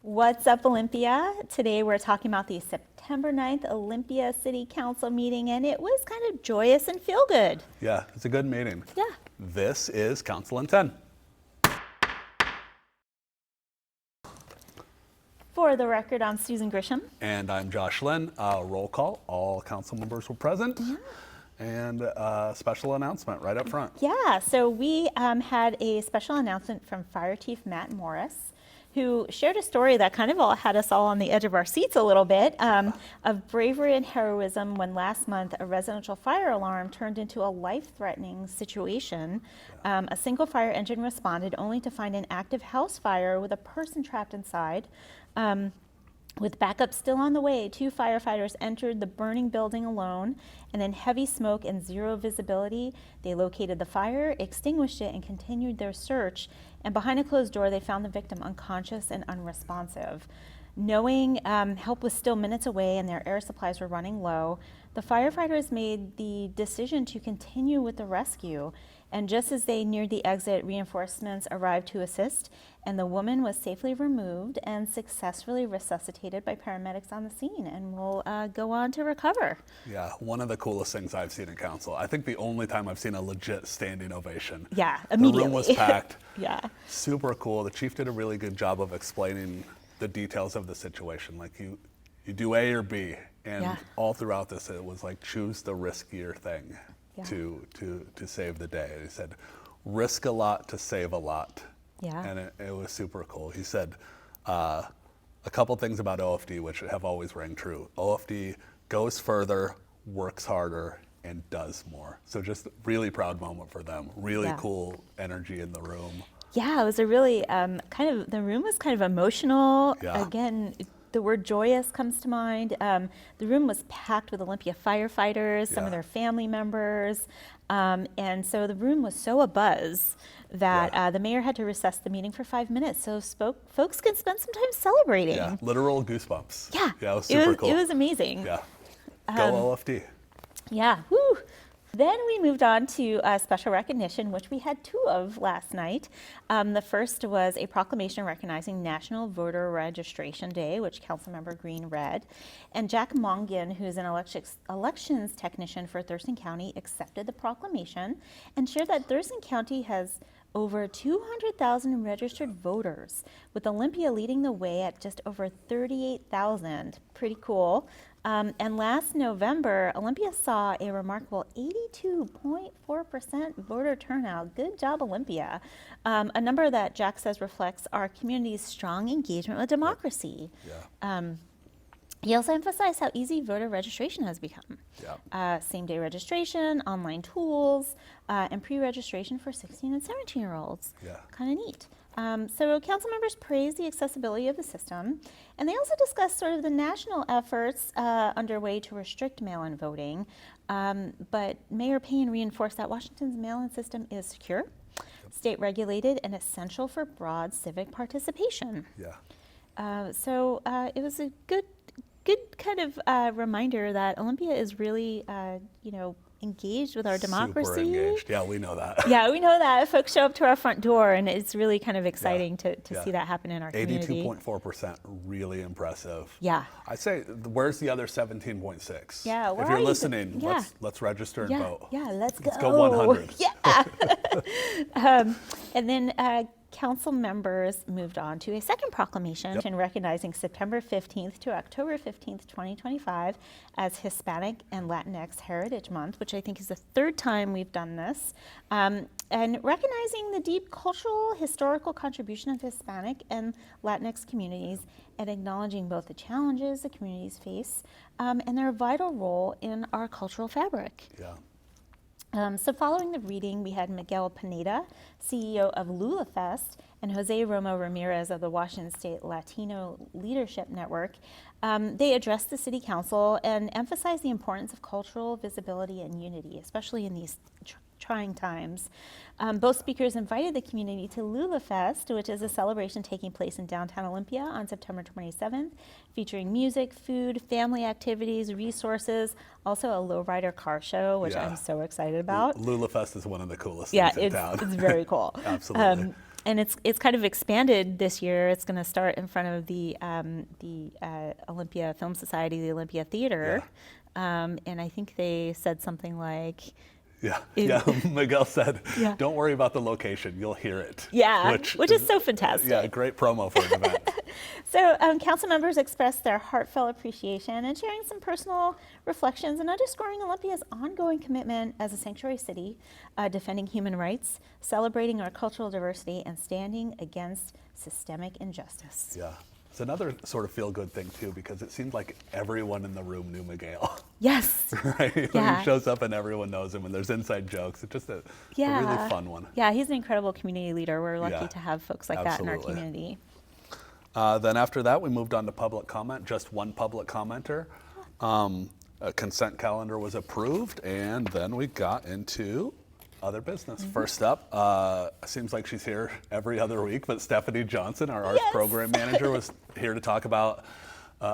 What's up, Olympia? Today we're talking about the September 9th Olympia City Council meeting, and it was kind of joyous and feel good. Yeah, it's a good meeting. Yeah. This is Council in 10. For the record, I'm Susan Grisham. And I'm Josh Lynn. Roll call. All council members were present. Yeah. And a special announcement right up front. Yeah, so we had a special announcement from Fire Chief Matt Morris, who shared a story that kind of had us all on the edge of our seats a little bit, of bravery and heroism when last month a residential fire alarm turned into a life-threatening situation. A single fire engine responded only to find an active house fire with a person trapped inside. With backup still on the way, 2 firefighters entered the burning building alone, and in heavy smoke and zero visibility, they located the fire, extinguished it, and continued their search. And behind a closed door, they found the victim unconscious and unresponsive. Knowing help was still minutes away and their air supplies were running low, the firefighters made the decision to continue with the rescue. And just as they neared the exit, reinforcements arrived to assist, and the woman was safely removed and successfully resuscitated by paramedics on the scene and will go on to recover. Yeah, one of the coolest things I've seen in council. I think the only time I've seen a legit standing ovation. Yeah, immediately. The room was packed. Yeah. Super cool. The chief did a really good job of explaining the details of the situation. Like you do A or B, and all throughout this it was like choose the riskier thing to save the day. He said, risk a lot to save a lot. Yeah. And it was super cool. He said a couple things about OFD which have always rang true. OFD goes further, works harder, and does more. So just really proud moment for them. Really cool energy in the room. Yeah, it was a really the room was kind of emotional. Yeah. Again, the word joyous comes to mind. The room was packed with Olympia firefighters, some of their family members. And so the room was so abuzz that the mayor had to recess the meeting for 5 minutes so folks can spend some time celebrating. Yeah, literal goosebumps. Yeah, yeah, it was super cool. It was amazing. Yeah, go OFD. Yeah, woo. Then we moved on to special recognition, which we had 2 of last night. The first was a proclamation recognizing National Voter Registration Day, which Councilmember Green read. And Jack Mongan, who's an elections technician for Thurston County, accepted the proclamation and shared that Thurston County has over 200,000 registered voters, with Olympia leading the way at just over 38,000. Pretty cool. And last November, Olympia saw a remarkable 82.4% voter turnout. Good job, Olympia. A number that Jack says reflects our community's strong engagement with democracy. Yeah. He also emphasized how easy voter registration has become. Yeah. Same-day registration, online tools, and pre-registration for 16 and 17-year-olds. Yeah. Kind of neat. So council members praised the accessibility of the system, and they also discussed sort of the national efforts underway to restrict mail-in voting. But Mayor Payne reinforced that Washington's mail-in system is secure, state-regulated, and essential for broad civic participation. Yeah. So it was a good kind of reminder that Olympia is really, engaged with our democracy. Super engaged. Yeah, we know that. Yeah, we know that. Folks show up to our front door, and it's really kind of exciting to see that happen in our community. 82.4%, really impressive. Yeah. I say, where's the other 17.6? Yeah, where if are you're you? listening, let's register and vote. Yeah, let's go. Let's go 100. Yeah. And then council members moved on to a second proclamation recognizing September 15th to October 15th, 2025 as Hispanic and Latinx Heritage Month, which I think is the 3rd time we've done this, and recognizing the deep cultural, historical contribution of Hispanic and Latinx communities and acknowledging both the challenges the communities face and their vital role in our cultural fabric. Yeah. So following the reading, we had Miguel Pineda, CEO of Lula Fest, and Jose Romo Ramirez of the Washington State Latino Leadership Network. They addressed the City Council and emphasized the importance of cultural visibility and unity, especially in these trying times. Both speakers invited the community to Lula Fest, which is a celebration taking place in downtown Olympia on September 27th, featuring music, food, family activities, resources, also a lowrider car show, which I'm so excited about. Lula Fest is one of the coolest things in town. It's very cool. Absolutely. And it's kind of expanded this year. It's going to start in front of the Olympia Film Society, the Olympia Theater. And I think they said something like, Miguel said, Yeah. don't worry about the location, you'll hear it. Yeah, which is so fantastic. Yeah, great promo for an event. So council members expressed their heartfelt appreciation and sharing some personal reflections and underscoring Olympia's ongoing commitment as a sanctuary city, defending human rights, celebrating our cultural diversity, and standing against systemic injustice. Yeah. It's another sort of feel-good thing, too, because it seemed like everyone in the room knew Miguel. Yes. Right? Yeah. He shows up and everyone knows him, and there's inside jokes. It's just a really fun one. Yeah, he's an incredible community leader. We're lucky to have folks like that in our Absolutely. community. Then after that, we moved on to public comment, just one public commenter. A consent calendar was approved, and then we got into other business. First up, seems like she's here every other week, but Stephanie Johnson, our arts program manager, was here to talk about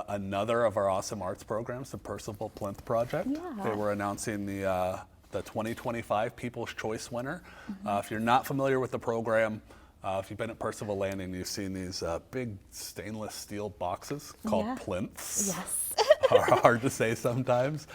another of our awesome arts programs, the Percival Plinth Project. Yeah. They were announcing the 2025 People's Choice winner. If you're not familiar with the program, if you've been at Percival Landing, you've seen these big stainless steel boxes called plinths. Yes. Hard to say sometimes.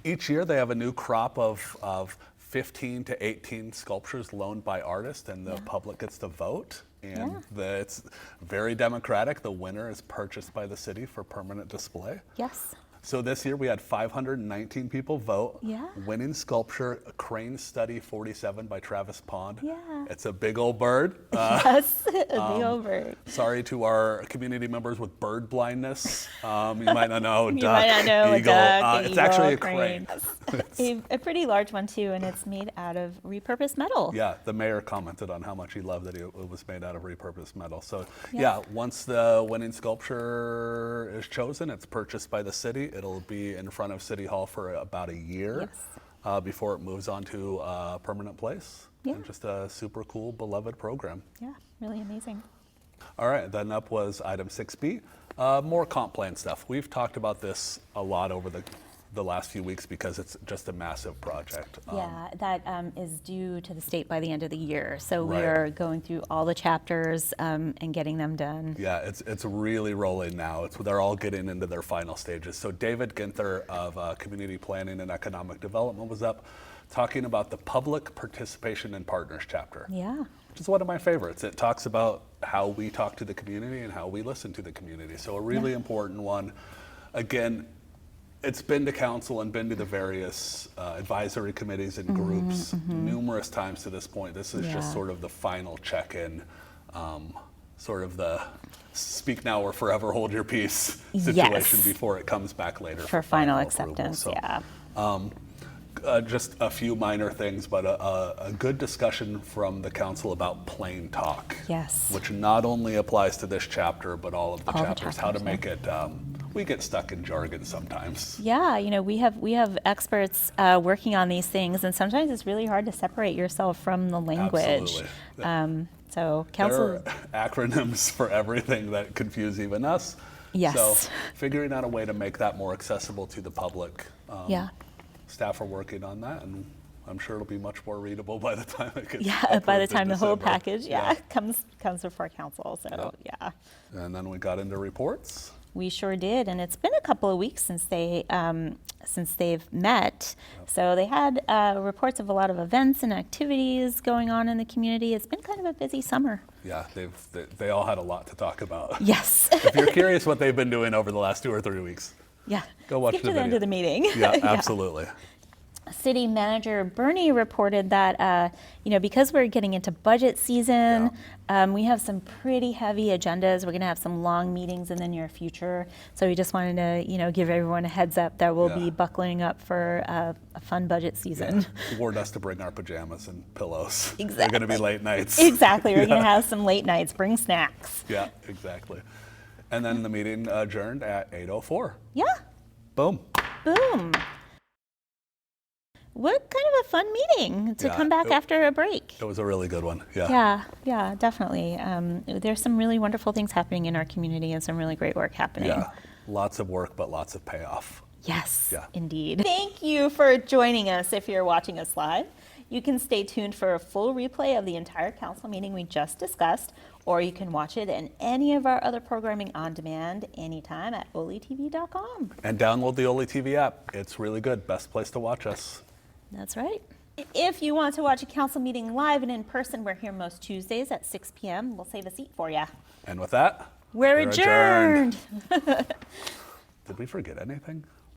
Each year they have a new crop of 15 to 18 sculptures loaned by artists, and the public gets to vote. And it's very democratic. The winner is purchased by the city for permanent display. Yes. So this year we had 519 people vote. Yeah. Winning sculpture, a Crane Study 47 by Travis Pond. Yeah. It's a big old bird. Yes, a big old bird. Sorry to our community members with bird blindness. You might not know, You duck, might not know eagle. a duck, It's eagle, actually a crane. A pretty large one too, and it's made out of repurposed metal. Yeah, the mayor commented on how much he loved that it was made out of repurposed metal. So Yeah. once the winning sculpture is chosen, it's purchased by the city. It'll be in front of City Hall for about a year before it moves on to a permanent place. Yeah. And just a super cool, beloved program. Yeah, really amazing. All right, then up was item 6B, more comp plan stuff. We've talked about this a lot over the last few weeks because it's just a massive project. That is due to the state by the end of the year. So we Right. are going through all the chapters and getting them done. Yeah, it's really rolling now. They're all getting into their final stages. So David Ginther of Community Planning and Economic Development was up talking about the Public Participation in Partners chapter. Yeah. Which is one of my favorites. It talks about how we talk to the community and how we listen to the community. So a really important one. Again, it's been to council and been to the various advisory committees and groups numerous times to this point. This is just sort of the final check-in, sort of the speak now or forever hold your peace situation before it comes back later For final approval. acceptance, So, yeah. just a few minor things, but a good discussion from the council about plain talk. Yes. Which not only applies to this chapter, but all of the All the chapters, how to chapters, make it, we get stuck in jargon sometimes. Yeah, we have experts working on these things, and sometimes it's really hard to separate yourself from the language. Absolutely. So There council, are acronyms for everything that confuse even us. Yes. So figuring out a way to make that more accessible to the public. Staff are working on that, and I'm sure it'll be much more readable by the time it gets by the approved in time the whole December. package comes before council. So And then we got into reports. We sure did, and it's been a couple of weeks since they've met. So they had reports of a lot of events and activities going on in the community. It's been kind of a busy summer. Yeah, they all had a lot to talk about. Yes. If you're curious what they've been doing over the last 2 or 3 weeks, go watch Skip the to the end video. of the meeting. Yeah, absolutely. City Manager Bernie reported that, because we're getting into budget season, we have some pretty heavy agendas. We're going to have some long meetings in the near future. So we just wanted to, give everyone a heads up that we'll be buckling up for a fun budget season. He warned us to bring our pajamas and pillows. Exactly. They're going to be late nights. Exactly. We're going to have some late nights. Bring snacks. Yeah, exactly. And then the meeting adjourned at 8:04. Yeah. Boom. Boom. What kind of a fun meeting to come back after a break. It was a really good one. Yeah, Definitely. There's some really wonderful things happening in our community and some really great work happening. Yeah, lots of work, but lots of payoff. Yes, Yeah. indeed. Thank you for joining us if you're watching us live. You can stay tuned for a full replay of the entire council meeting we just discussed, or you can watch it in any of our other programming on demand anytime at olytv.com. And download the Oli TV app. It's really good. Best place to watch us. That's right. If you want to watch a council meeting live and in person, we're here most Tuesdays at 6 p.m. We'll save a seat for you. And with that, We're adjourned. Did we forget anything?